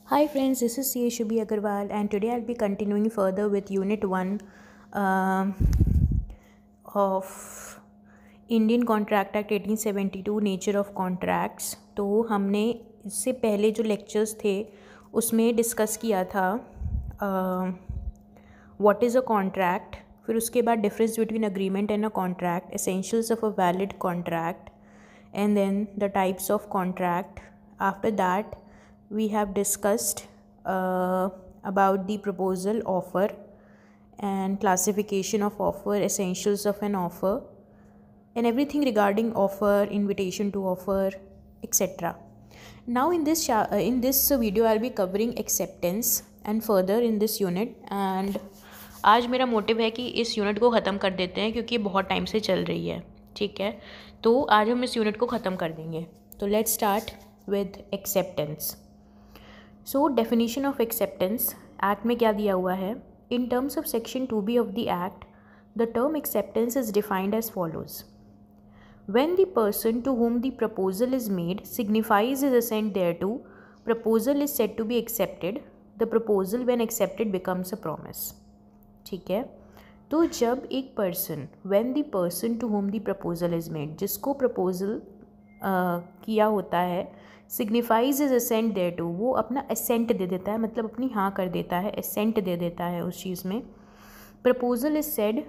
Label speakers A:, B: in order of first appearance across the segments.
A: Hi friends, this is CA Shubhi Agarwal and today I'll be continuing further with Unit 1 um of Indian Contract Act 1872 Nature of Contracts। तो हमने इससे पहले जो lectures थे उसमें discuss किया था व्हाट इज़ अ कॉन्ट्रैक्ट, फिर उसके बाद difference between agreement and a contract, essentials of a valid contract, and then the types of contract. After that we have discussed about the proposal, offer and classification of offer, essentials of an offer and everything regarding offer, invitation to offer, etc. Now in this video I'll be covering acceptance and further in this unit, and आज मेरा motive है कि इस unit को ख़त्म कर देते हैं क्योंकि बहुत टाइम से चल रही है। ठीक है, तो आज हम इस यूनिट को ख़त्म कर देंगे। तो let's start with acceptance. So definition of acceptance, act में क्या दिया हुआ है? In terms of section 2B of the act, the term acceptance is defined as follows: when the person to whom the proposal is made signifies his assent thereto, proposal is said to be accepted. The proposal when accepted becomes a promise. ठीक है, तो जब एक person, when the person to whom the proposal is made, जिसको proposal किया होता है, signifies is assent thereto, वो अपना असेंट दे देता है, मतलब अपनी हाँ कर देता है, असेंट दे देता है उस चीज़ में, proposal is said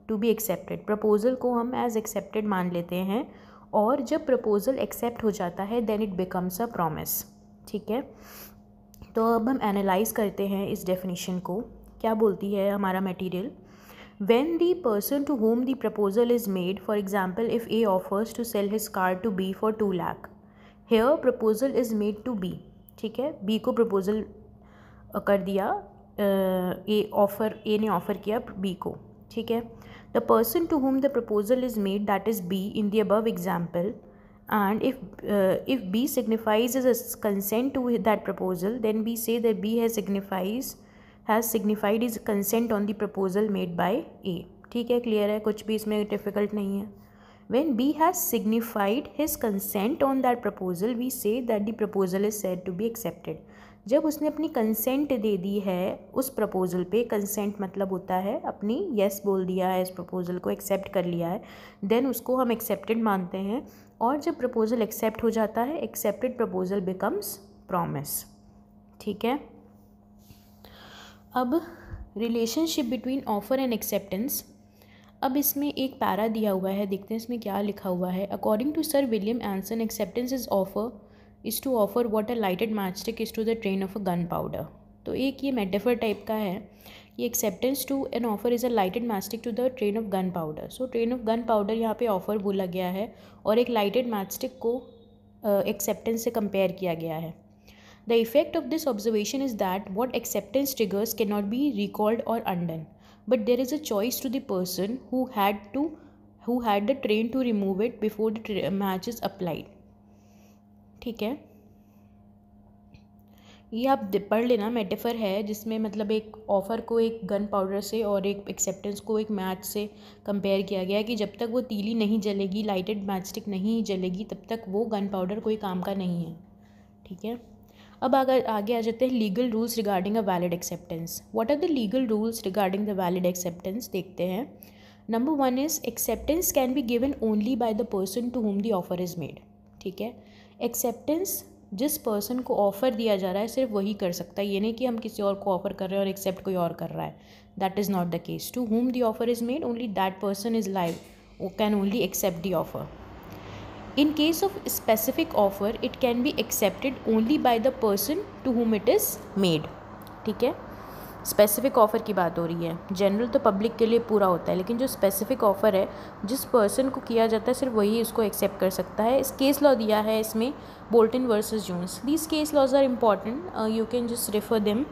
A: to be accepted, proposal को हम एज एक्सेप्टेड मान लेते हैं, और जब प्रपोजल एक्सेप्ट हो जाता है then it becomes a promise. ठीक है, तो अब हम एनालाइज करते हैं इस डेफिनेशन को। क्या बोलती है हमारा material? When the person to whom the proposal is made, for example, if A offers to sell his car to B for 2 lakh, here proposal is made to B. ठीक है, B को proposal कर दिया, A ने offer किया B को। ठीक है, the person to whom the proposal is made, that is B in the above example, and if B signifies his consent to that proposal, then we say that B has signified his consent on the proposal made by A. ठीक है, clear है, कुछ भी इसमें difficult नहीं है। When B has signified his consent on that proposal, we say that the proposal is said to be accepted. जब उसने अपनी कंसेंट दे दी है उस प्रपोजल पे, कंसेंट मतलब होता है अपनी यस बोल दिया है, इस प्रपोजल को एक्सेप्ट कर लिया है, देन उसको हम एक्सेप्टेड मानते हैं, और जब प्रपोजल एक्सेप्ट हो जाता है, एक्सेप्टेड प्रपोजल बिकम्स प्रॉमिस। ठीक है, अब relationship between offer and acceptance. अब इसमें एक पैरा दिया हुआ है, देखते हैं इसमें क्या लिखा हुआ है। According to sir William Anson, acceptance is to offer what a lighted matchstick is to the train of a gunpowder. तो एक ये मेटाफर टाइप का है कि acceptance to an offer is a lighted matchstick to the train of gunpowder. So train of gunpowder यहाँ पे offer बोला गया है, और एक लाइटेड मैचस्टिक को एक्सेप्टेंस से कंपेयर किया गया है। The effect of this observation is that what acceptance triggers cannot be recalled or undone, but there is a choice to the person who had the train to remove it before the match is applied. ठीक है, ये आप पढ़ लेना, metaphor है जिसमें मतलब एक ऑफ़र को एक गन पाउडर से और एक एक्सेप्टेंस को एक मैच से कंपेयर किया गया है कि जब तक वो तीली नहीं जलेगी, लाइटेड मैचस्टिक नहीं जलेगी, तब तक वो गन पाउडर कोई काम का नहीं है। ठीक है, अब अगर आगे आ जाते हैं legal rules regarding a valid acceptance. What are the legal rules regarding the valid acceptance, देखते हैं। Number 1 is acceptance can be given only by the person to whom the offer is made. ठीक है, acceptance जिस person को offer दिया जा रहा है सिर्फ वही कर सकता है, ये नहीं कि हम किसी और को ऑफ़र कर रहे हैं और एक्सेप्ट कोई और कर रहा है। That is not the case. To whom the offer is made, only that person is live, वो can only accept the offer. In case of specific offer, it can be accepted only by the person to whom it is made. ठीक है, specific offer की बात हो रही है, general तो public के लिए पूरा होता है, लेकिन जो स्पेसिफिक ऑफ़र है जिस पर्सन को किया जाता है सिर्फ वही उसको एक्सेप्ट कर सकता है। इस केस लॉ दिया है इसमें Bolton versus Jones. These case laws are important, you can just refer them.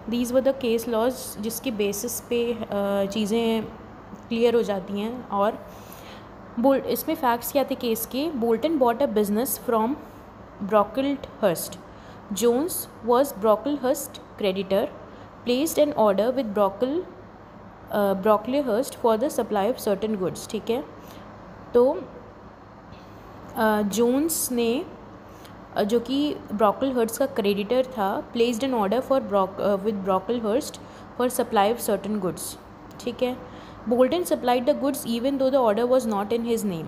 A: These were the case laws जिसके बेसिस पे चीज़ें क्लियर हो जाती हैं। और इसमें फैक्ट्स क्या थे केस के? Bolton bought a business from Brocklehurst, Jones was Brocklehurst creditor, placed an order with Brocklehurst for the supply of certain goods. ठीक है, तो जोन्स ने जो कि ब्रोकलहर्स्ट का क्रेडिटर था, placed an order for with Brocklehurst for supply of certain goods. ठीक है, Bolton supplied the goods even though the order was not in his name.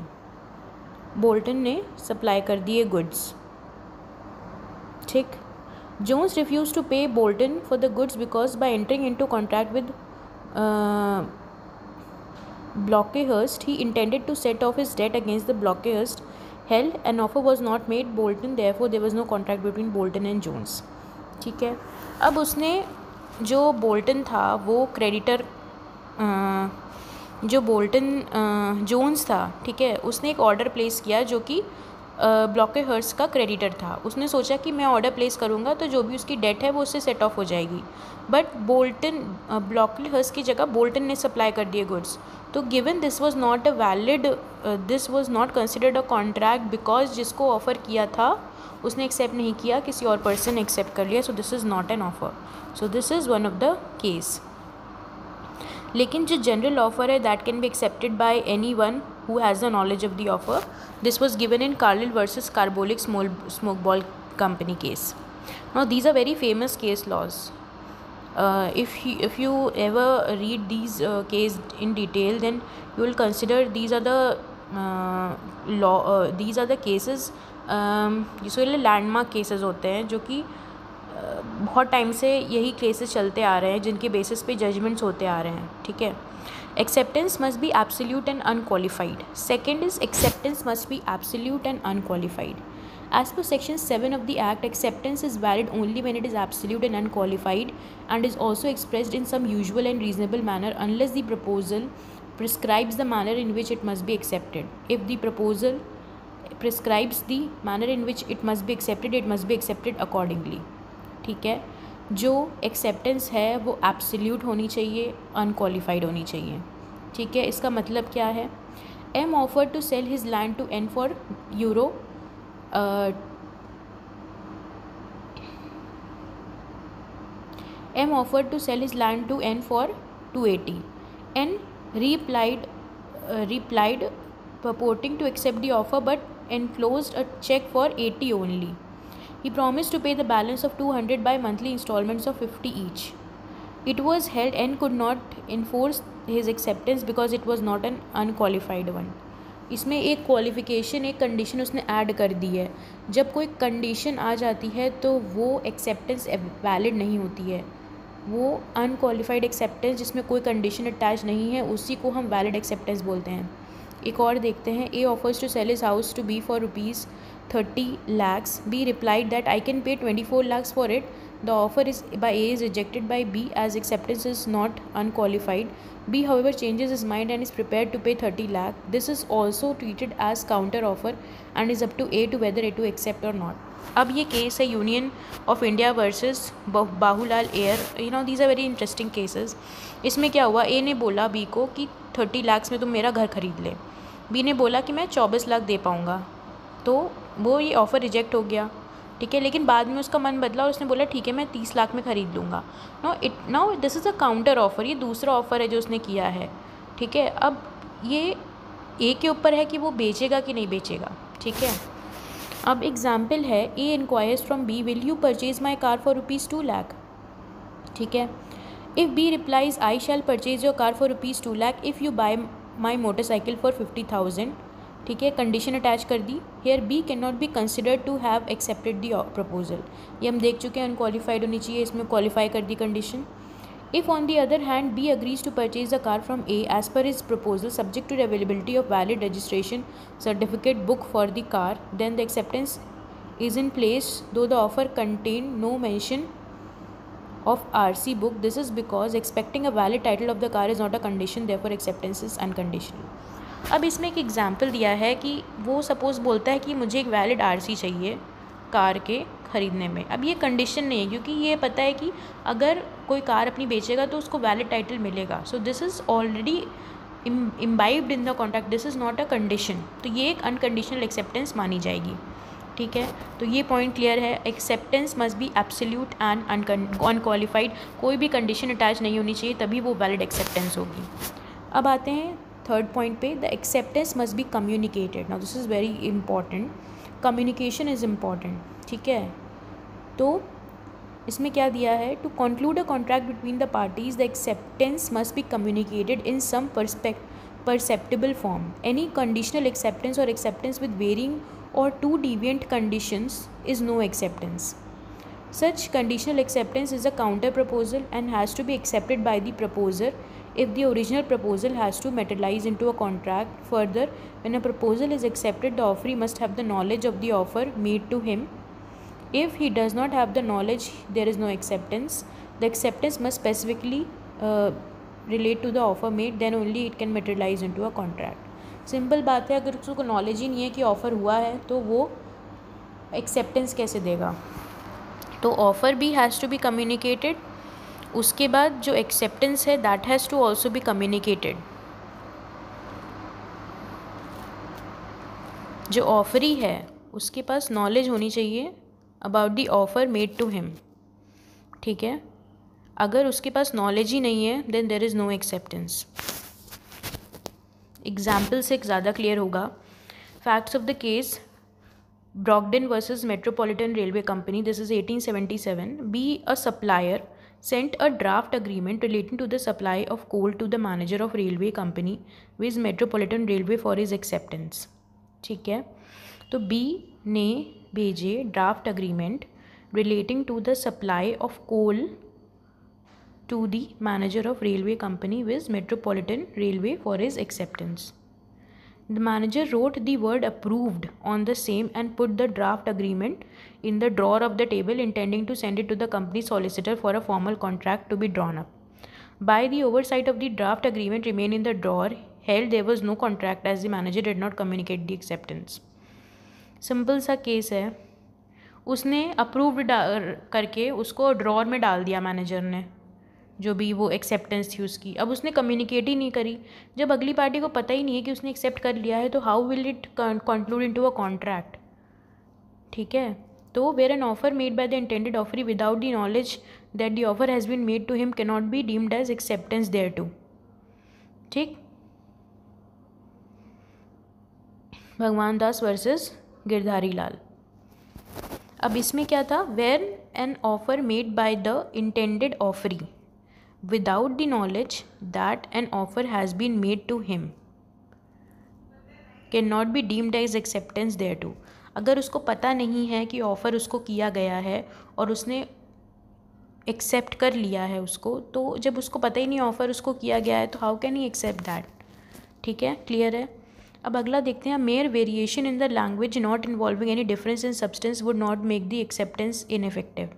A: Bolton ने सप्लाई कर दिए गुड्स। ठीक, Jones refuse to pay Bolton for the goods because by entering into contract with Brocklehurst he intended to set off his debt against the Brocklehurst held. An offer was not made Bolton, therefore there was no contract between Bolton and Jones। ठीक है, अब उसने जो Bolton था वो creditor, जो Bolton Jones था, ठीक है, उसने एक ऑर्डर प्लेस किया जो कि ब्रॉकलहर्स्ट का क्रेडिटर था। उसने सोचा कि मैं ऑर्डर प्लेस करूँगा तो जो भी उसकी डेट है वो उससे सेट ऑफ हो जाएगी, बट बोल्टन ब्रॉकलहर्स्ट की जगह बोल्टन ने सप्लाई कर दिए गुड्स। तो given this was not a valid, this was not considered a contract because जिसको ऑफ़र किया था उसने एक्सेप्ट नहीं किया, किसी और पर्सन ने एक्सेप्ट कर लिया, so this is not an offer. So this is one of the case. लेकिन जो जनरल ऑफ़र है that can be accepted by any one who has the knowledge of the offer. This was given in Carlyle versus Carbolic Smoke Ball Company case. Now these are very famous case laws. If you ever read these case in detail, then you will consider these are the these are the cases usually landmark cases होते हैं जो कि बहुत time से यही cases चलते आ रहे हैं जिनके बेसिस पे जजमेंट्स होते आ रहे हैं। ठीक है, acceptance must be absolute and unqualified. Second is acceptance must be absolute and unqualified. As per section 7 of the act, acceptance is valid only when it is absolute and unqualified and is also expressed in some usual and reasonable manner unless the proposal prescribes the manner in which it must be accepted. If the proposal prescribes the manner in which it must be accepted accordingly. ठीक है, जो acceptance है वो absolute होनी चाहिए, unqualified होनी चाहिए। ठीक है, इसका मतलब क्या है? M offer to sell his land to N for euro M offered to sell his land to N for 280. N replied purporting to accept the offer, but enclosed a check for 80 only. He promised to pay the balance of 200 by monthly installments of 50 each. It was held N could not enforce his acceptance because it was not an unqualified one. इसमें एक qualification, एक condition उसने add कर दी है। जब कोई condition आ जाती है तो वो एक्सेप्टेंस वैलिड नहीं होती है। वो अनक्वालिफाइड एक्सेप्टेंस जिसमें कोई कंडीशन अटैच नहीं है उसी को हम वैलिड एक्सेप्टेंस बोलते हैं। एक और देखते हैं। A offers to sell his house to be for ₹30 lakhs. B replied that I can pay 24 lakhs for it. The offer is by A is rejected by B as acceptance is not unqualified. B however changes his mind and is prepared to pay 30 lakh. This is also treated as counter offer and is up to A to whether A to accept or not. अब ये case है union of India versus Bahulal AIR. You know these are very interesting cases. इसमें क्या हुआ, ए ने बोला B को कि 30 lakhs में तुम मेरा घर खरीद ले। बी ने बोला कि मैं 24 लाख दे पाऊँगा, तो वो ये ऑफ़र रिजेक्ट हो गया। ठीक है, लेकिन बाद में उसका मन बदला और उसने बोला ठीक है मैं 30 लाख में ख़रीद लूँगा। Now this is a counter offer, ये दूसरा ऑफ़र है जो उसने किया है। ठीक है, अब ये ए के ऊपर है कि वो बेचेगा कि नहीं बेचेगा। ठीक है, अब एग्जाम्पल है, A inquires from B will you purchase my car for ₹2 lakh। ठीक है, if B replies I shall purchase your car for ₹2 lakh if you buy my motorcycle for 50,000। ठीक है, कंडीशन अटैच कर दी। Here B can not be considered to have accepted the proposal. ये हम देख चुके हैं, अनक्वालिफाइड होनी चाहिए, इसमें क्वालिफाई कर दी condition. If on the other hand B agrees to purchase the car from A as per his proposal subject to availability of valid registration certificate book for the car, then the acceptance is in place though the offer contain no mention of RC book. This is because expecting a valid title of the car is not a condition, therefore acceptance is unconditional. अब इसमें एक example दिया है कि वो suppose बोलता है कि मुझे एक वैलिड RC चाहिए कार के ख़रीदने में। अब ये कंडीशन नहीं है क्योंकि ये पता है कि अगर कोई कार अपनी बेचेगा तो उसको वैलिड टाइटल मिलेगा। So this is already imbibed in the contract, this is not a condition. तो ये एक अनकंडीशनल एक्सेप्टेंस मानी जाएगी। ठीक है, तो ये पॉइंट क्लियर है। Acceptance must be absolute and unqualified, कोई भी कंडीशन अटैच नहीं होनी चाहिए तभी वो वैलिड एक्सेप्टेंस होगी। अब आते हैं थर्ड पॉइंट पे, the acceptance must be communicated. Now this is very important. Communication is important, ठीक है। तो इसमें क्या दिया है, to conclude a contract between the parties the acceptance must be communicated in some perceptible form. Any conditional acceptance or acceptance with varying or too deviant conditions is no acceptance. Such conditional acceptance is a counter proposal and has to be accepted by the proposer if the original proposal has to materialize into a contract. Further, when a proposal is accepted, the offeree must have the knowledge of the offer made to him. If he does not have the knowledge, there is no acceptance. The acceptance must specifically relate to the offer made, then only it can materialize into a contract. Simple बात है, अगर उसको knowledge ही नहीं है कि offer हुआ है तो वो एक्सेप्टेंस कैसे देगा। तो ऑफ़र भी हैज़ टू बी कम्युनिकेटेड, उसके बाद जो एक्सेप्टेंस है that has to also be communicated. जो ऑफरी है उसके पास नॉलेज होनी चाहिए about the offer made to him, ठीक है। अगर उसके पास नॉलेज ही नहीं है then there is no acceptance. Example से ज़्यादा क्लियर होगा। Facts of the case Brogden versus Metropolitan Railway company, this is 1877। B a supplier sent a draft agreement relating to the supply of coal to the manager of railway company with Metropolitan Railway for his acceptance, ठीक है। तो B ने भेजे draft agreement relating to the supply of coal to the manager of railway company with Metropolitan Railway for his acceptance. The manager wrote the word approved on the same and put the draft agreement in the drawer of the table, intending to send it to the company solicitor for a formal contract to be drawn up. By the oversight of the draft agreement remained in the drawer held there was no contract as the manager did not communicate the acceptance. Simple सा case है, उसने approved करके उसको drawer में डाल दिया manager ने, जो भी वो एक्सेप्टेंस थी उसकी। अब उसने कम्युनिकेट ही नहीं करी। जब अगली पार्टी को पता ही नहीं है कि उसने एक्सेप्ट कर लिया है तो how will it conclude into a contract, ठीक है। तो where an offer made by the intended offeree without the knowledge that the offer has been made to him can not be deemed as acceptance thereto, ठीक। भगवान दास versus Girdhari Lal. अब इसमें क्या था, where an offer made by the intended offeree without the knowledge that an offer has been made to him cannot be deemed as acceptance thereto. अगर उसको पता नहीं है कि ऑफ़र उसको किया गया है और उसने एक्सेप्ट कर लिया है उसको, तो जब उसको पता ही नहीं ऑफ़र उसको किया गया है तो how can he accept that, ठीक है। क्लियर है। अब अगला देखते हैं, mere variation in the language not involving any difference in substance would not make the acceptance ineffective.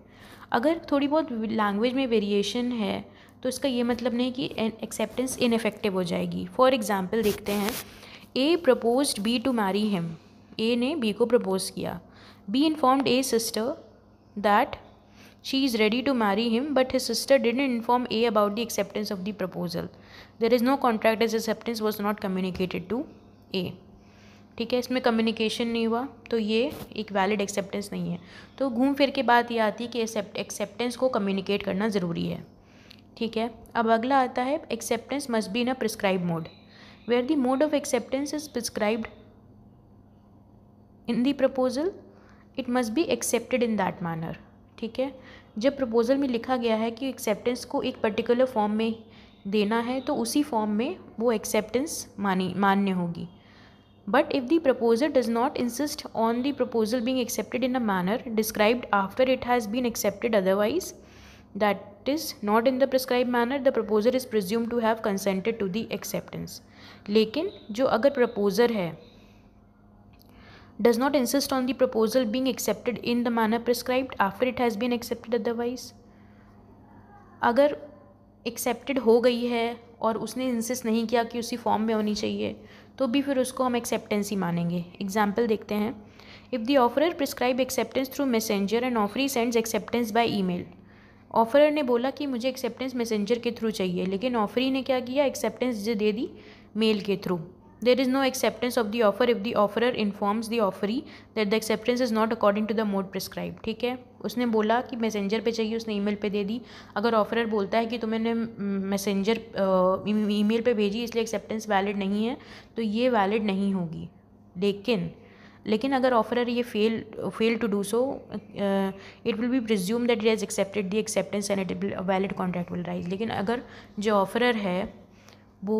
A: अगर थोड़ी बहुत लैंग्वेज में वेरिएशन है तो इसका ये मतलब नहीं कि एक्सेप्टेंस इनइफेक्टिव हो जाएगी। फॉर एग्जाम्पल देखते हैं, A proposed B to marry him, A ने बी को प्रपोज किया। B informed A sister that she is ready to marry him but his sister didn't inform A about the acceptance of the proposal. There is no contract as acceptance was not communicated to A, ठीक है। इसमें communication नहीं हुआ तो ये एक valid acceptance नहीं है। तो घूम फिर के बात ये आती है कि एक्सेप्टेंस को कम्युनिकेट करना ज़रूरी है, ठीक है। अब अगला आता है, acceptance must be in a prescribe mode, where the mode of acceptance is prescribed in the proposal it must be accepted in that manner, ठीक है। जब प्रपोजल में लिखा गया है कि एक्सेप्टेंस को एक पर्टिकुलर फॉर्म में देना है तो उसी फॉर्म में वो एक्सेप्टेंस मान्य होगी। But if the proposer does not insist on the proposal being accepted in a manner described after it has been accepted otherwise that is not in the prescribed manner, the proposer is presumed to have consented to the acceptance. लेकिन जो अगर proposer है does not insist on the proposal being accepted in the manner prescribed after it has been accepted otherwise, अगर accepted हो गई है और उसने इंसिस्ट नहीं किया कि उसी फॉर्म में होनी चाहिए तो भी फिर उसको हम एक्सेप्टेंस ही मानेंगे। एग्जाम्पल देखते हैं, if the offeror prescribe acceptance through messenger and offeree sends acceptance by email. Offeror ने बोला कि मुझे एक्सेप्टेंस मैसेंजर के थ्रू चाहिए, लेकिन ऑफरी ने क्या किया, एक्सेप्टेंस दे दी मेल के थ्रू। There is no acceptance of the offer if the offeror informs the offeree that the acceptance is not according to the mode prescribe, ठीक है। उसने बोला कि मैसेंजर पे चाहिए, उसने ईमेल पे दे दी। अगर ऑफरर बोलता है कि तुमने मैसेंजर ईमेल पे भेजी इसलिए एक्सेप्टेंस वैलिड नहीं है तो ये वैलिड नहीं होगी। लेकिन लेकिन अगर ऑफरर ये fail to do so, it will be presume that it has accepted the acceptance and it will valid contract will arise. लेकिन अगर जो ऑफरर है वो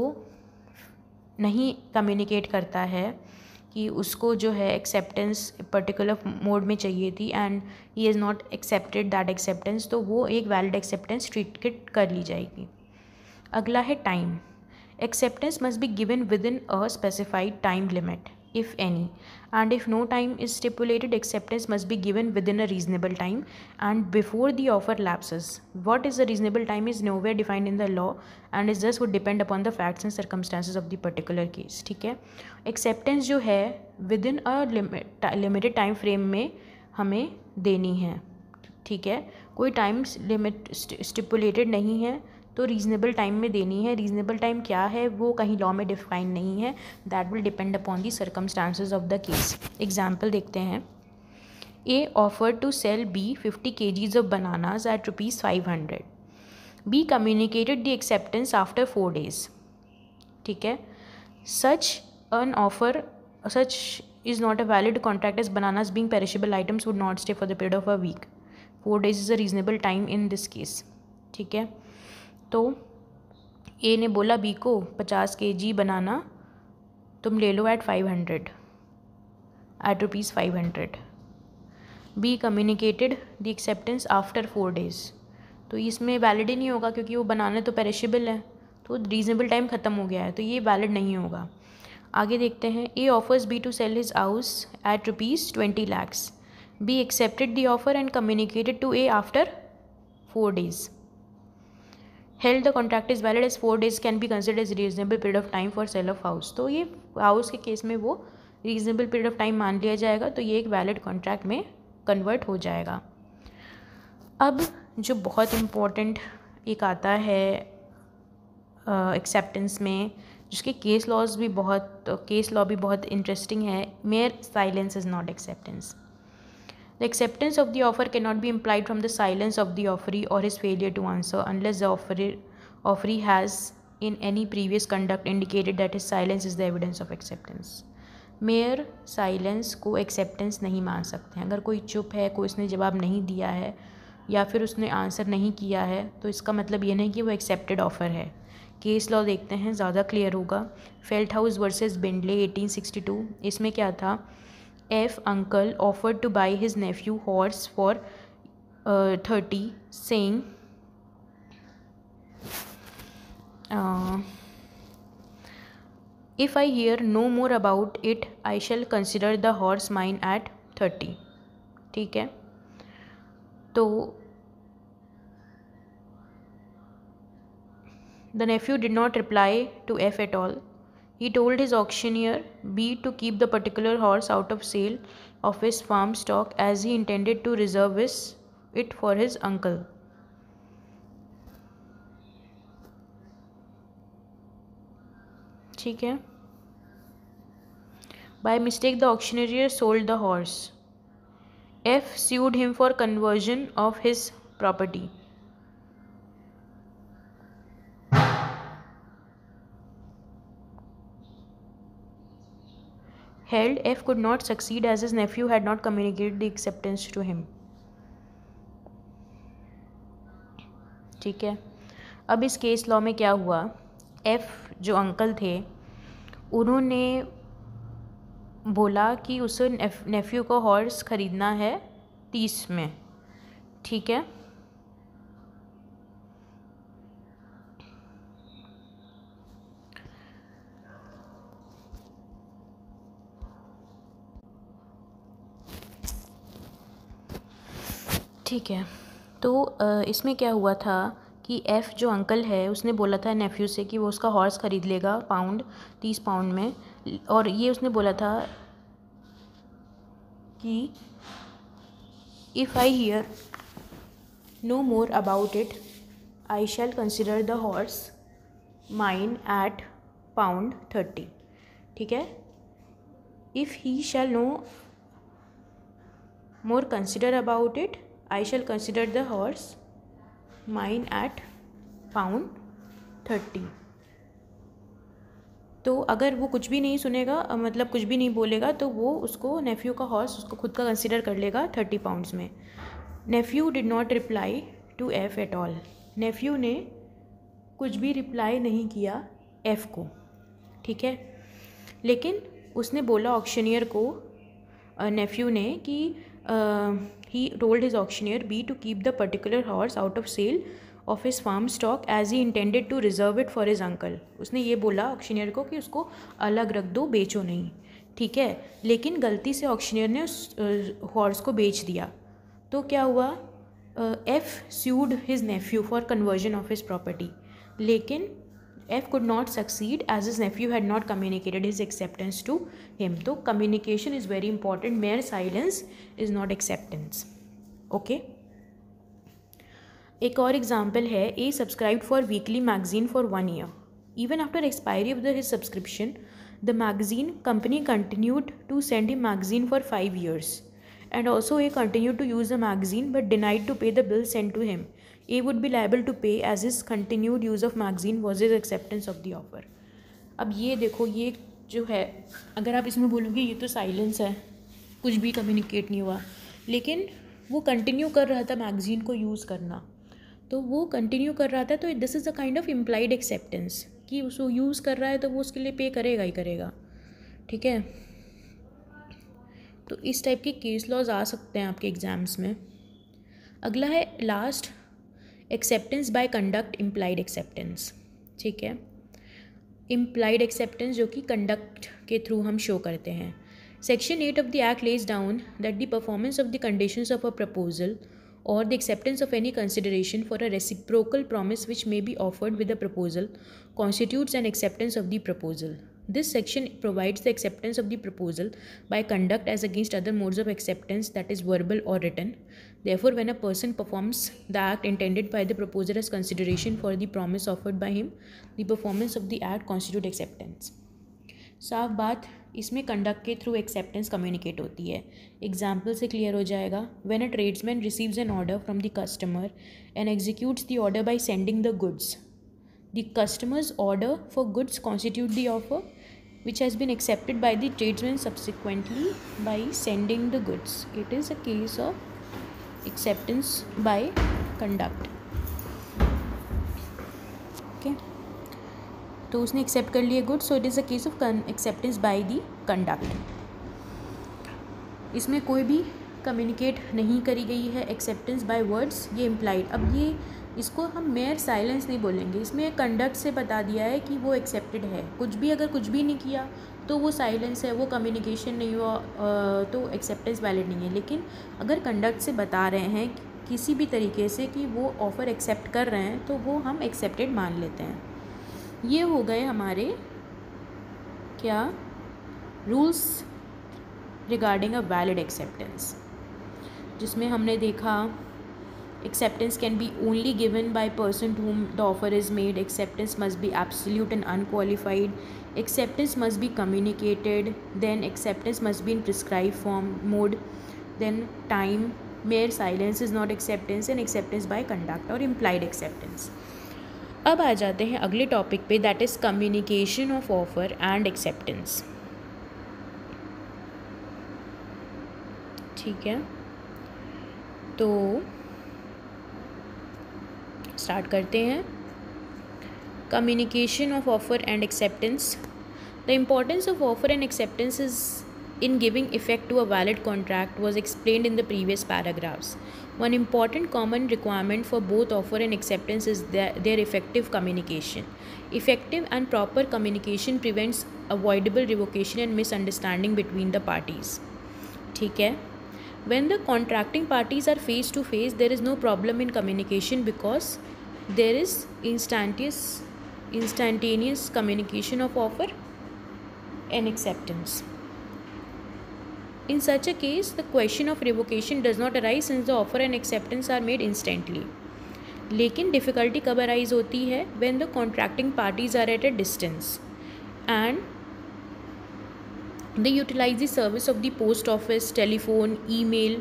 A: नहीं कम्युनिकेट करता है कि उसको जो है एक्सेप्टेंस पर्टिकुलर मोड में चाहिए थी and he is not accepted that acceptance, तो वो एक वैलिड एक्सेप्टेंस ट्रीट कर ली जाएगी। अगला है time. Acceptance must be given with in a specified time limit if any, and if no time is stipulated, acceptance must be given within a reasonable time and before the offer lapses. What is a reasonable time is nowhere defined in the law and is thus would depend upon the facts and circumstances of the particular case. ठीक है, acceptance जो है within a limited time frame में हमें देनी है। ठीक है, कोई टाइम लिमिट स्टिपुलेटेड नहीं है तो रीज़नेबल टाइम में देनी है। रीज़नेबल टाइम क्या है वो कहीं लॉ में डिफाइन नहीं है, that will depend upon the circumstances of the case. Example देखते हैं। A offer to sell B 50 kgs of bananas at ₹500। B communicated the acceptance after 4 days। ठीक है, such an offer such is not a valid contract as bananas being perishable items would not stay for the period of a week. 4 days is a reasonable time in this case. ठीक है, तो ए ने बोला B को 50 kg banana तुम ले लो at 500 at ₹500। B communicated the acceptance after 4 days, तो इसमें वैलिड ही नहीं होगा क्योंकि वो बनाना तो पेरिशेबल है, तो रीजनेबल टाइम ख़त्म हो गया है, तो ये वैलिड नहीं होगा। आगे देखते हैं। A offers B to sell his house at ₹20 lakhs। B accepted the offer and communicated to A after 4 days। Held the contract is valid as 4 days can be considered as reasonable period of time for sale of house। तो ये house के case में वो reasonable period of time मान लिया जाएगा, तो ये एक वैलिड कॉन्ट्रैक्ट में कन्वर्ट हो जाएगा। अब जो बहुत इम्पोर्टेंट एक आता है एक्सेप्टेंस में, जिसके केस लॉ भी बहुत इंटरेस्टिंग है। Mayor silence is not acceptance. The acceptance of the offer cannot be implied from the silence of the offeree or his failure to answer unless the offeree has in any previous conduct indicated that his silence is the evidence of acceptance। Mayor silence को acceptance नहीं मान सकते हैं। अगर कोई चुप है, कोई उसने जवाब नहीं दिया है या फिर उसने आंसर नहीं किया है, तो इसका मतलब ये नहीं कि वो एक्सेप्टेड ऑफ़र है। केस लॉ देखते हैं, ज़्यादा क्लियर होगा। फेल्टहाउस वर्सेस बेंडले 1862। इसमें क्या था, F uncle offered to buy his nephew horse for 30, saying if I hear no more about it, I shall consider the horse mine at 30। ठीक है, तो the nephew did not reply to F at all। He told his auctioneer B to keep the particular horse out of sale of his farm stock as he intended to reserve it for his uncle। ठीक है, by mistake the auctioneer sold the horse। F sued him for conversion of his property। Held F could not succeed as his nephew had not communicated the acceptance to him। ठीक है, अब इस case law में क्या हुआ, F जो uncle थे उन्होंने बोला कि उसे नेफ्यू को हॉर्स ख़रीदना है 30 में। ठीक है, ठीक है, तो इसमें क्या हुआ था कि F जो अंकल है उसने बोला था नेफ्यू से कि वो उसका हॉर्स ख़रीद लेगा 30 पाउंड में, और ये उसने बोला था कि if I hear no more about it I shall consider the horse mine at £30। ठीक है, if he shall no more consider about it I shall consider the horse mine at £30। तो अगर वो कुछ भी नहीं सुनेगा, मतलब कुछ भी नहीं बोलेगा, तो वो उसको नेफ्यू का हॉर्स उसको खुद का कंसिडर कर लेगा 30 पाउंड्स में। Nephew did not reply to F at all. Nephew ने कुछ भी रिप्लाई नहीं किया एफ को, ठीक है। लेकिन उसने बोला ऑक्शनियर को, नेफ्यू ने, कि he told his auctioneer B to keep the particular horse out of sale of his farm stock as he intended to reserve it for his uncle. उसने ये बोला ऑक्शनियर को कि उसको अलग रख दो, बेचो नहीं, ठीक है। लेकिन गलती से ऑक्शनियर ने उस हॉर्स को बेच दिया। तो क्या हुआ, F sued his Neiphiu for conversion of his property, लेकिन F could not succeed as his nephew had not communicated his acceptance to him. तो communication is very important. Mere silence is not acceptance. Okay. एक और example है, A subscribed for weekly magazine for 1 year. Even after expiry of his subscription, the magazine company continued to send him magazine for 5 years. And also A continued to use the magazine but denied to pay the bill sent to him. A would be liable to pay as his continued use of magazine was his acceptance of the offer. अब ये देखो, ये जो है, अगर आप इसमें बोलोगे ये तो साइलेंस है, कुछ भी कम्युनिकेट नहीं हुआ, लेकिन वो कंटिन्यू कर रहा था मैगज़ीन को यूज़ करना, तो वो कंटिन्यू कर रहा था, तो this is a kind of implied acceptance कि उसको यूज़ कर रहा है तो वो उसके लिए पे करेगा ही करेगा, ठीक है। तो इस टाइप के केस लॉज आ सकते हैं आपके एग्ज़ाम्स में। अगला है last, acceptance by conduct, implied acceptance, ठीक है। इम्प्लाइड एक्सेप्टेंस जो कि कंडक्ट के थ्रू हम शो करते हैं। Section 8 of the act lays down that the performance of the conditions of a proposal or the acceptance of any consideration for a reciprocal promise which may be offered with the proposal constitutes an acceptance of the proposal. This section provides the acceptance of the proposal by conduct as against other modes of acceptance, that is verbal or written. Therefore, when a person performs the act intended by the proposer as consideration for the promise offered by him, the performance of the act constitutes acceptance. साफ बात, इसमें conduct के through acceptance communicate होती है। Example से clear हो जाएगा। When a tradesman receives an order from the customer and executes the order by sending the goods, the customer's order for goods constitute the offer which has been accepted by the tradesman subsequently by sending the goods. It is a case of acceptance by conduct, okay. तो उसने accept कर लिए goods, so it is a case of acceptance by the conduct. इसमें कोई भी communicate नहीं करी गई है एक्सेप्टेंस बाय वर्ड्स, ये इम्प्लाइड। अब ये इसको हम मेयर साइलेंस नहीं बोलेंगे, इसमें कंडक्ट से बता दिया है कि वो एक्सेप्टेड है। कुछ भी अगर कुछ भी नहीं किया तो वो साइलेंस है, वो कम्युनिकेशन नहीं हुआ, तो एक्सेप्टेंस वैलिड नहीं है। लेकिन अगर कंडक्ट से बता रहे हैं किसी भी तरीके से कि वो ऑफ़र एक्सेप्ट कर रहे हैं, तो वो हम एक्सेप्टेड मान लेते हैं। ये हो गए हमारे क्या rules regarding a valid acceptance, जिसमें हमने देखा acceptance can be only given by person to whom the offer is made, acceptance must be absolute and unqualified, acceptance must be communicated, then acceptance must be in prescribe form mode, then time, mere silence is not acceptance, and acceptance by conduct और implied acceptance. अब आ जाते हैं अगले topic पे, that is communication of offer and acceptance, ठीक है। तो स्टार्ट करते हैं। Communication of offer and acceptance. The importance of offer and acceptance is in giving effect to a valid contract was explained in the previous paragraphs. One important common requirement for both offer and acceptance is their effective communication. Effective and proper communication prevents avoidable revocation and misunderstanding between the parties. ठीक है. When the contracting parties are face to face, there is no problem in communication because there is instantaneous communication of offer and acceptance. In such a case, the question of revocation does not arise since the offer and acceptance are made instantly. लेकिन difficulty कब arise होती है? when the contracting parties are at a distance and they utilize the service of the post office, telephone, email.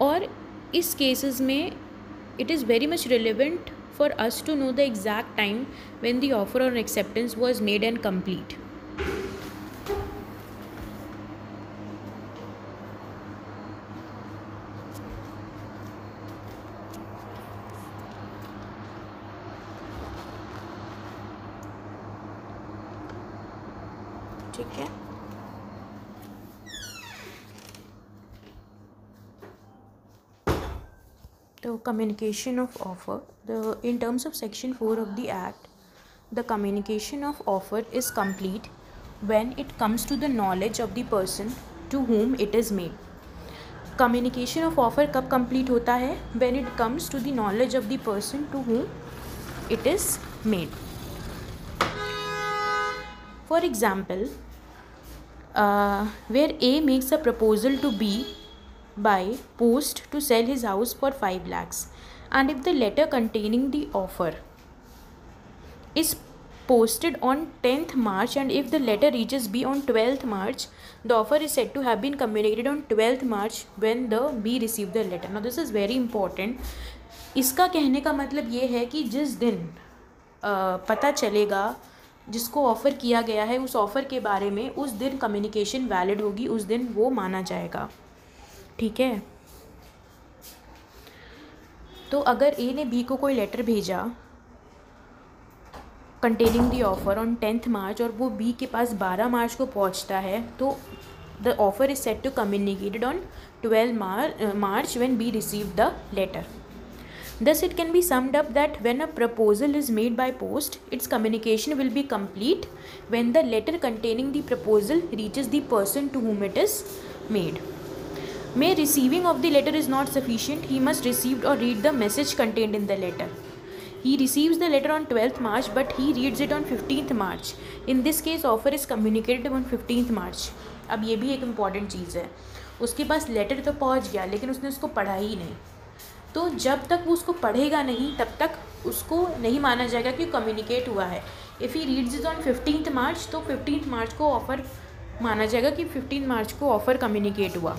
A: और इस cases में it is very much relevant for us to know the exact time when the offer or acceptance was made and complete. ठीक है, the communication of offer, in terms of section 4 of the act, the communication of offer is complete when it comes to the knowledge of the person to whom it is made. Communication of offer कब complete होता है? When it comes to the knowledge of the person to whom it is made. For example, where A makes a proposal to B by post to sell his house for 5 lakhs, and if the letter containing the offer is posted on 10th March and if the letter reaches B on 12th March, the offer is said to have been communicated on 12th March when the B received the letter. Now this is very important. इसका कहने का मतलब ये है कि जिस दिन पता चलेगा जिसको ऑफ़र किया गया है उस ऑफ़र के बारे में, उस दिन कम्युनिकेशन वैलिड होगी, उस दिन वो माना जाएगा. ठीक है, तो अगर ए ने बी को कोई लेटर भेजा containing the offer on 10th मार्च और वो बी के पास 12 मार्च को पहुंचता है, तो the offer is set to communicated on 12 March when B received the letter. Thus it can be summed up that when a proposal is made by post, its communication will be complete when the letter containing the proposal reaches the person to whom it is made. May receiving of the letter is not sufficient, he must receive or read the message contained in the letter. He receives the letter on 12th March but he reads it on 15th March. In this case offer is communicated on 15th March. अब ये भी एक important चीज़ है, उसके पास letter तो पहुँच गया लेकिन उसने उसको पढ़ा ही नहीं, तो जब तक वो उसको पढ़ेगा नहीं तब तक उसको नहीं माना जाएगा कि कम्युनिकेट हुआ है. If he reads it on 15th मार्च तो 15th मार्च को ऑफ़र माना जाएगा कि 15 मार्च को ऑफ़र कम्युनिकेट हुआ.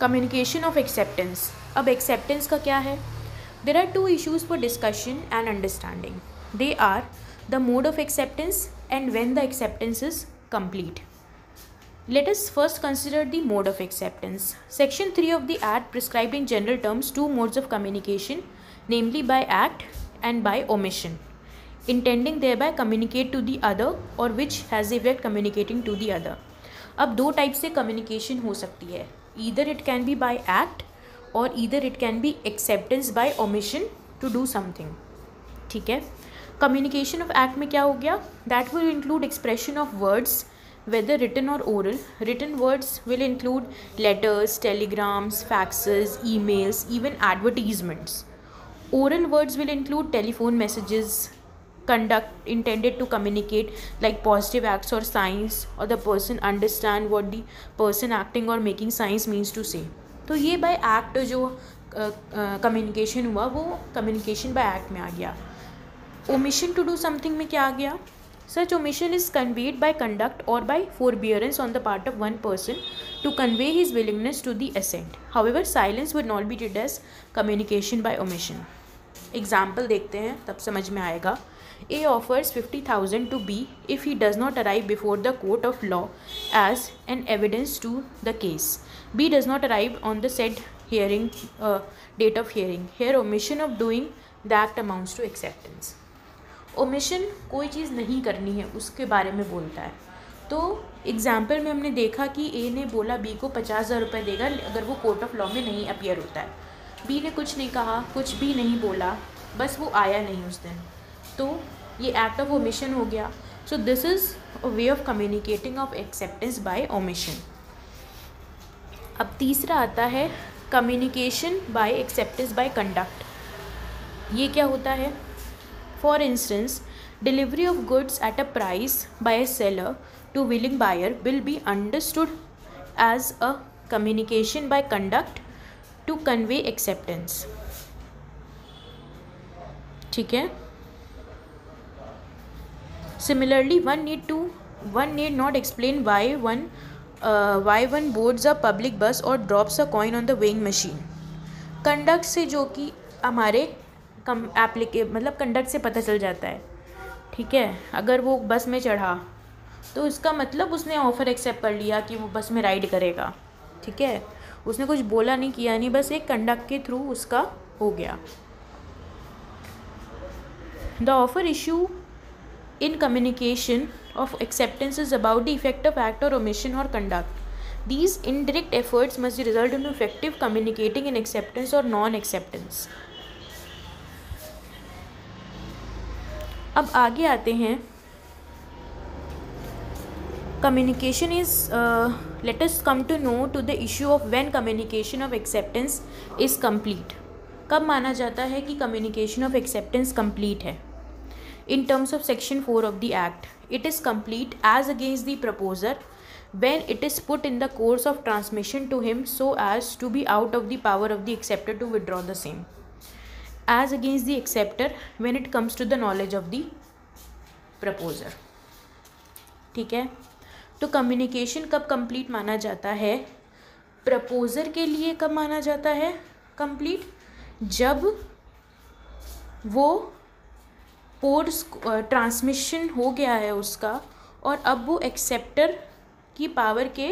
A: Communication of acceptance. अब एक्सेप्टेंस का क्या है? There are 2 issues for discussion and understanding. They are the mode of acceptance and when the acceptance is complete. Let us first consider the mode of acceptance. Section 3 of the Act prescribed in general terms 2 modes of communication, namely by act and by omission, intending thereby communicate to the other or which has the effect communicating to the other. अब 2 type से communication हो सकती है. Either it can be by act or either it can be acceptance by omission to do something. ठीक है. Communication of act में क्या हो गया? That will include expression of words, whether written or oral. Written words will include letters, telegrams, faxes, emails, even advertisements. Oral words will include telephone messages, conduct intended to communicate like positive acts or signs, or the person understand what the person acting or making signs means to say. तो ये by act जो communication हुआ वो communication by act में आ गया. Omission to do something में क्या आ गया? Such omission is conveyed by conduct or by forbearance on the part of one person to convey his willingness to the assent. However, silence would not be treated as communication by omission. Example देखते हैं तब समझ में आएगा. A offers 50,000 to B if he does not arrive before the court of law as an evidence to the case. B does not arrive on the said hearing date of hearing. Here omission of doing the act amounts to acceptance. Omission कोई चीज़ नहीं करनी है उसके बारे में बोलता है. तो एग्जाम्पल में हमने देखा कि ए ने बोला बी को 50,000 रुपये देगा अगर वो कोर्ट ऑफ लॉ में नहीं अपीयर होता है. बी ने कुछ नहीं कहा, कुछ भी नहीं बोला, बस वो आया नहीं उस दिन, तो ये एक्ट ऑफ ओमिशन हो गया. So this is a way of communicating of acceptance bye omission. अब तीसरा आता है communication bye acceptance by conduct. ये क्या होता है? For instance, delivery of goods at a price by a seller to willing buyer will be understood as a communication by conduct to convey acceptance. ठीक है. Similarly, one need not explain why one boards a public bus or drops a coin on the weighing machine. Conduct से जो कि हमारे मतलब conduct से पता चल जाता है, ठीक है। अगर वो बस में चढ़ा तो इसका मतलब उसने ऑफ़र एक्सेप्ट कर लिया कि वो बस में राइड करेगा, ठीक है। उसने कुछ बोला नहीं, किया नहीं, बस एक कंडक्ट के थ्रू उसका हो गया। The offer issue in communication of acceptance is about the effect of act or omission or conduct. These indirect efforts must result in effective communicating in acceptance or non-acceptance. अब आगे आते हैं. Communication is let us come to know to the issue of when communication of acceptance is complete. कब माना जाता है कि communication of acceptance complete है? In terms of section 4 of the act, it is complete as against the proposer when it is put in the course of transmission to him so as to be out of the power of the acceptor to withdraw the same, as against the acceptor when it comes to the knowledge of the proposer. ठीक है, तो communication कब complete माना जाता है? Proposer के लिए कब माना जाता है कंप्लीट? जब वो पोस्ट ट्रांसमिशन हो गया है उसका और अब वो एक्सेप्टर की पावर के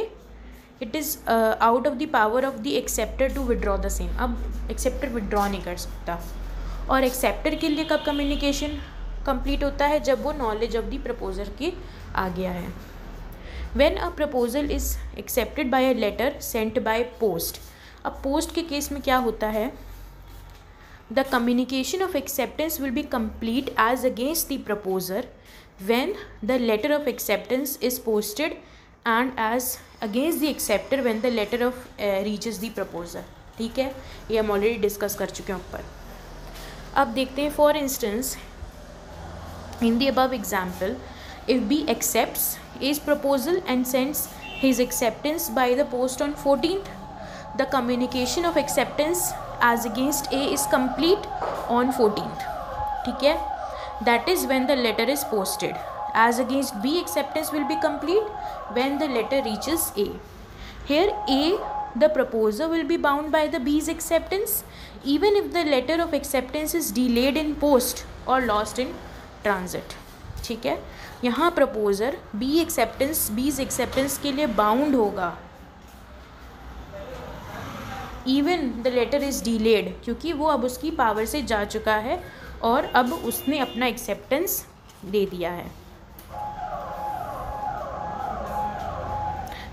A: it is out of the power of the acceptor to withdraw the same. अब एक्सेप्टर विड्रॉ नहीं कर सकता. और एक्सेप्टर के लिए कब कम्युनिकेशन कंप्लीट होता है? जब वो नॉलेज ऑफ द प्रपोजर के आ गया है. When a proposal is accepted by a letter sent by post. अब पोस्ट के केस में क्या होता है? The communication of acceptance will be complete as against the proposer when the letter of acceptance is posted and as against the acceptor when the letter of reaches the proposer. ठीक है, ये हम already discuss कर चुके हैं ऊपर. अब देखते हैं for instance in the above example, if B accepts A's proposal and sends his acceptance by the post on 14th, the communication of acceptance as against A is complete on 14th. ठीक है, that is when the letter is posted. As against B, acceptance will be complete when the letter reaches A. Here A, the proposer, will be bound by the B's acceptance even if the letter of acceptance is delayed in post or lost in transit. ठीक है, यहाँ proposer B's acceptance के लिए bound होगा even the letter is delayed, क्योंकि वो अब उसकी पावर से जा चुका है और अब उसने अपना एक्सेप्टेंस दे दिया है.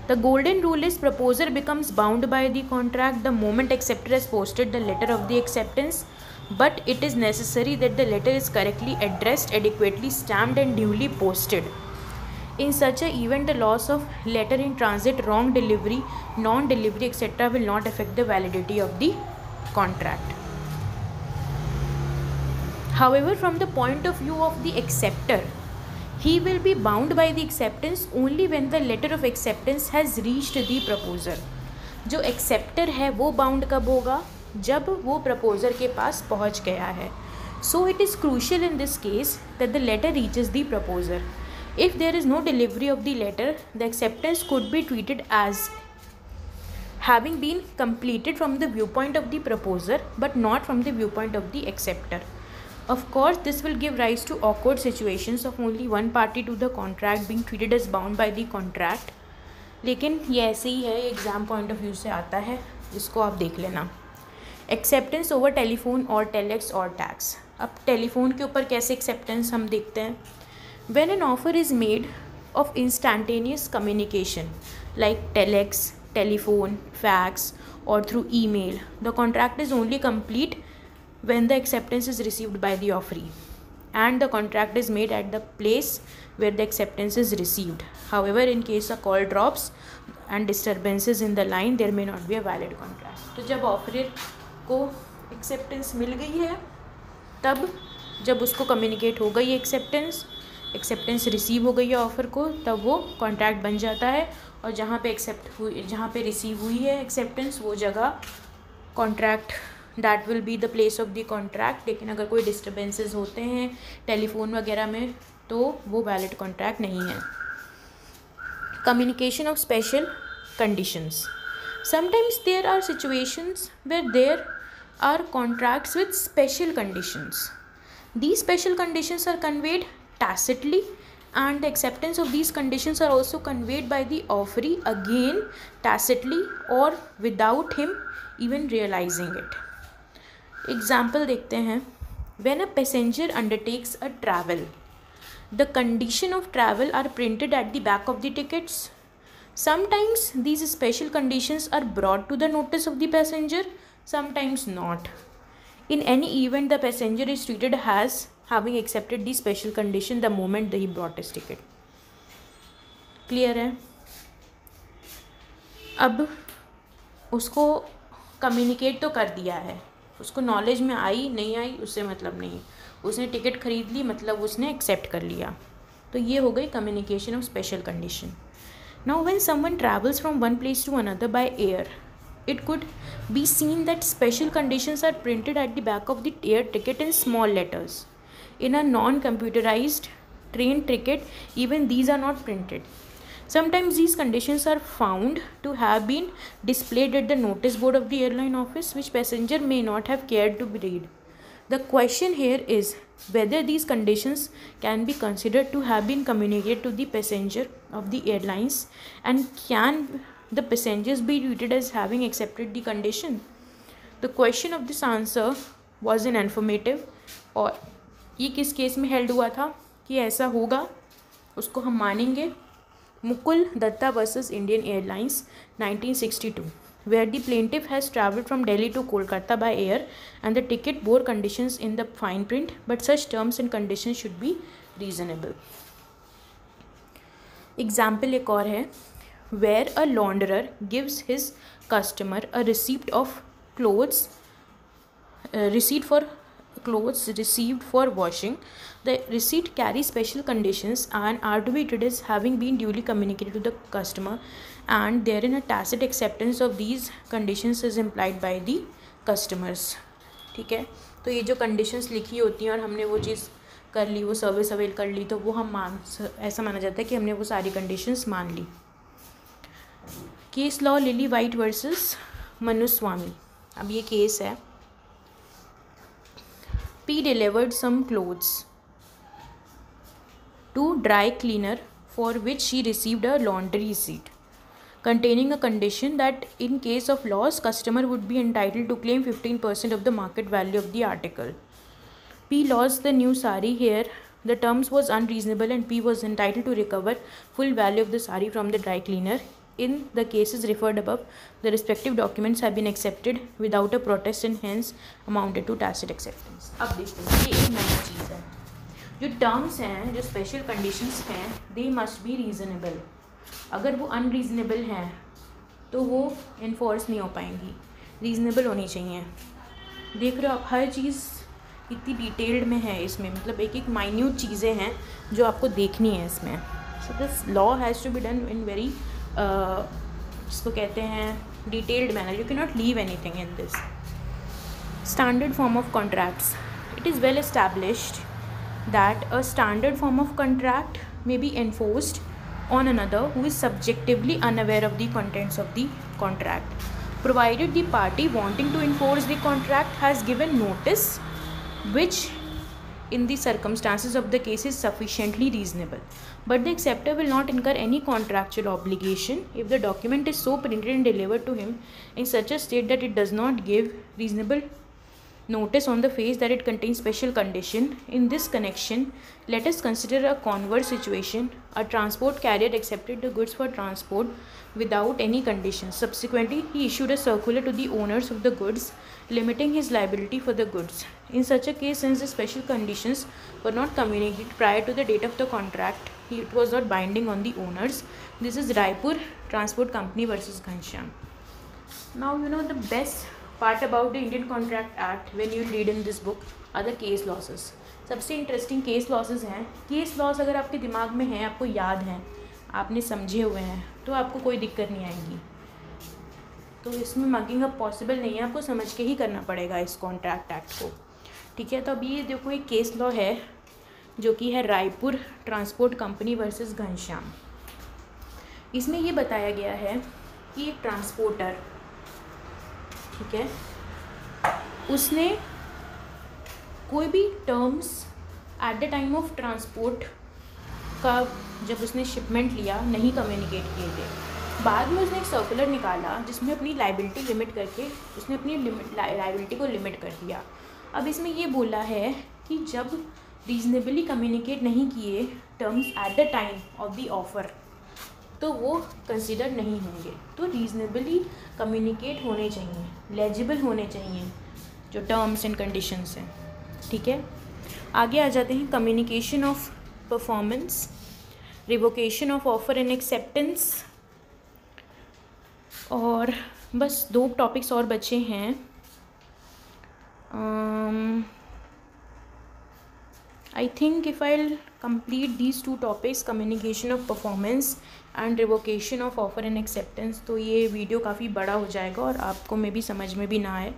A: The golden rule is proposer becomes bound by the contract the moment acceptor has posted the letter of the acceptance, but it is necessary that the letter is correctly addressed, adequately stamped and duly posted. In such an event, the loss of letter in transit, wrong delivery, non-delivery, etc. will not affect the validity of the contract. However, from the point of view of the acceptor, he will be bound by the acceptance only when the letter of acceptance has reached the proposer. जो acceptor है वो bound कब होगा? जब वो proposer के पास पहुँच गया है. So it is crucial in this case that the letter reaches the proposer. If there is no delivery of the letter, the acceptance could be treated as having been completed from the viewpoint of the proposer but not from the viewpoint of the acceptor. Of course, this will give rise to awkward situations of only one party to the contract being treated as bound by the contract. लेकिन ये ऐसे ही है, exam point of view से आता है, इसको आप देख लेना. एक्सेप्टेंस ओवर टेलीफोन और टेलेक्स और टैक्स. अब टेलीफोन के ऊपर कैसे एक्सेप्टेंस हम देखते हैं. When an offer is made of instantaneous communication like telex, telephone, fax or through email, the contract is only complete when the acceptance is received by the offeree and the contract is made at the place where the acceptance is received. However, in case a call drops and disturbances in the line, there may not be a valid contract. तो जब offer को acceptance मिल गई है, तब जब उसको communicate हो गई एक्सेप्टेंस रिसीव हो गई है ऑफ़र को, तब वो कॉन्ट्रैक्ट बन जाता है. और जहाँ पे रिसीव हुई है एक्सेप्टेंस, वो जगह contract, that will be the place of the contract. लेकिन अगर कोई डिस्टर्बेंसेस होते हैं टेलीफोन वगैरह में, तो वो वैलिड कॉन्ट्रैक्ट नहीं है. Communication of special conditions. Sometimes there are situations where there are contracts with special conditions. These special conditions are conveyed tacitly, and the acceptance of these conditions are also conveyed by the offeree, again tacitly or without him even realizing it. Example देखते हैं. When a passenger undertakes a travel, the condition of travel are printed at the back of the tickets. Sometimes these special conditions are brought to the notice of the passenger, sometimes not. In any event, the passenger is treated as having accepted the special condition the moment he bought his ticket. Clear है? अब उसको communicate तो कर दिया है, उसको knowledge में आई नहीं आई उससे मतलब नहीं, उसने टिकट खरीद ली मतलब उसने एक्सेप्ट कर लिया. तो ये हो गई communication of special condition. Now when someone travels from one place to another by air, it could be seen that special conditions are printed at the back of the air ticket in small letters. In a non-computerized train ticket, even these are not printed. Sometimes these conditions are found to have been displayed at the notice board of the airline office, which passenger may not have cared to read. The question here is whether these conditions can be considered to have been communicated to the passenger of the airlines, and can the passengers be treated as having accepted the condition. The question of this answer was in affirmative, और ये किस case में held हुआ था कि ऐसा होगा, उसको हम मानेंगे. Mukul Datta versus Indian Airlines 1962, where the plaintiff has travelled from Delhi to Kolkata by air and the ticket bore conditions in the fine print, but such terms and conditions should be reasonable. Example एक और है, where a launderer gives his customer a receipt for clothes received for washing. The receipt carries special conditions and are to be treated as having been duly communicated to the customer, and therein a tacit acceptance of these conditions is implied by the customers. ठीक है, तो ये जो conditions लिखी होती हैं और हमने वो चीज़ कर ली, वो सर्विस अवेल कर ली, तो वो हम ऐसा माना जाता है कि हमने वो सारी conditions मान ली. Case law Lily White versus Manuswamy. अब ये केस है. P delivered some clothes to dry cleaner for which she received a laundry receipt containing a condition that in case of loss, customer would be entitled to claim 15% of the market value of the article. P lost the new sari. Here the terms was unreasonable and P was entitled to recover full value of the sari from the dry cleaner. In the cases referred above, the respective documents have been accepted without a protest and hence amounted to tacit acceptance. अब देखते हैं, ये एक नया चीज़ है. जो terms हैं, जो स्पेशल कंडीशंस हैं, दे मस्ट बी रीज़नेबल. अगर वो अनरीज़नेबल हैं तो वो इन्फोर्स नहीं हो पाएंगी, रीज़नेबल होनी चाहिए. देख रहे हो आप, हर चीज़ इतनी डिटेल्ड में है इसमें, मतलब एक एक माइन्यूट चीज़ें हैं जो आपको देखनी है इसमें. So this law has to be done in very इसको कहते हैं detailed manner. You can not leave anything in this. Standard form of contracts. It is well established that a standard form of contract may be enforced on another who is subjectively unaware of the contents of the contract, provided the party wanting to enforce the contract has given notice which in the circumstances of the case is sufficiently reasonable. But the acceptor will not incur any contractual obligation if the document is so printed and delivered to him in such a state that it does not give reasonable notice on the face that it contains special condition. In this connection, let us consider a converse situation. A transport carrier accepted the goods for transport without any conditions. Subsequently, he issued a circular to the owners of the goods limiting his liability for the goods. In such a case, since the special conditions were not communicated prior to the date of the contract, it was not binding on the owners. This is Raipur Transport Company versus Ghanshyam. Now you know the best part about the Indian Contract Act when you read in this book are the case losses. सबसे interesting case losses हैं. Case laws अगर आपके दिमाग में हैं, आपको याद हैं, आपने समझे हुए हैं, तो आपको कोई दिक्कत नहीं आएगी. तो इसमें मगिंग अप पॉसिबल नहीं है, आपको समझ के ही करना पड़ेगा इस कॉन्ट्रैक्ट एक्ट को. ठीक है, तो अभी ये देखो एक केस लॉ है जो कि है Raipur transport company versus Ghanshyam. इसमें ये बताया गया है कि एक ट्रांसपोर्टर, ठीक है, उसने कोई भी terms at the time of transport का जब उसने शिपमेंट लिया नहीं कम्युनिकेट किए थे। बाद में उसने एक सर्कुलर निकाला जिसमें अपनी लाइबिलिटी लिमिट करके उसने अपनी लाइबिलिटी को लिमिट कर दिया। अब इसमें ये बोला है कि जब रीजनेबली कम्युनिकेट नहीं किए terms at the time of the offer तो वो कंसिडर नहीं होंगे। तो रीजनेबली कम्युनिकेट होने चाहिए, लेजिबल होने चाहिए जो टर्म्स एंड कंडीशंस हैं, ठीक है। आगे आ जाते हैं communication of performance, revocation of offer and acceptance, और बस 2 टॉपिक्स और बचे हैं। I think if I'll complete these 2 topics, communication of performance and revocation of offer and acceptance, तो ये वीडियो काफ़ी बड़ा हो जाएगा और आपको मे भी समझ में भी ना आए,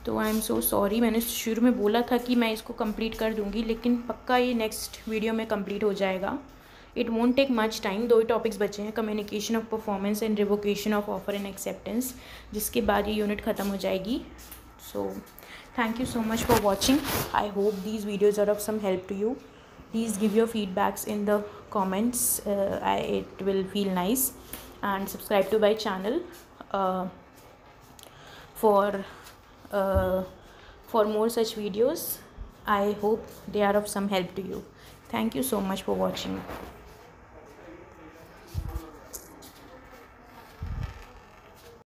A: तो आई एम सो सॉरी। मैंने शुरू में बोला था कि मैं इसको कंप्लीट कर दूंगी, लेकिन पक्का ये नेक्स्ट वीडियो में कंप्लीट हो जाएगा। It won't take much time. 2 ही टॉपिक्स बचे हैं, communication of performance and revocation of offer and acceptance, जिसके बाद ये यूनिट ख़त्म हो जाएगी। सो thank you so much for watching. I hope these videos are of some help to you. Please give your feedbacks in the comments. It will feel nice. And subscribe to my channel for more such videos. I hope they are of some help to you. Thank you so much for watching.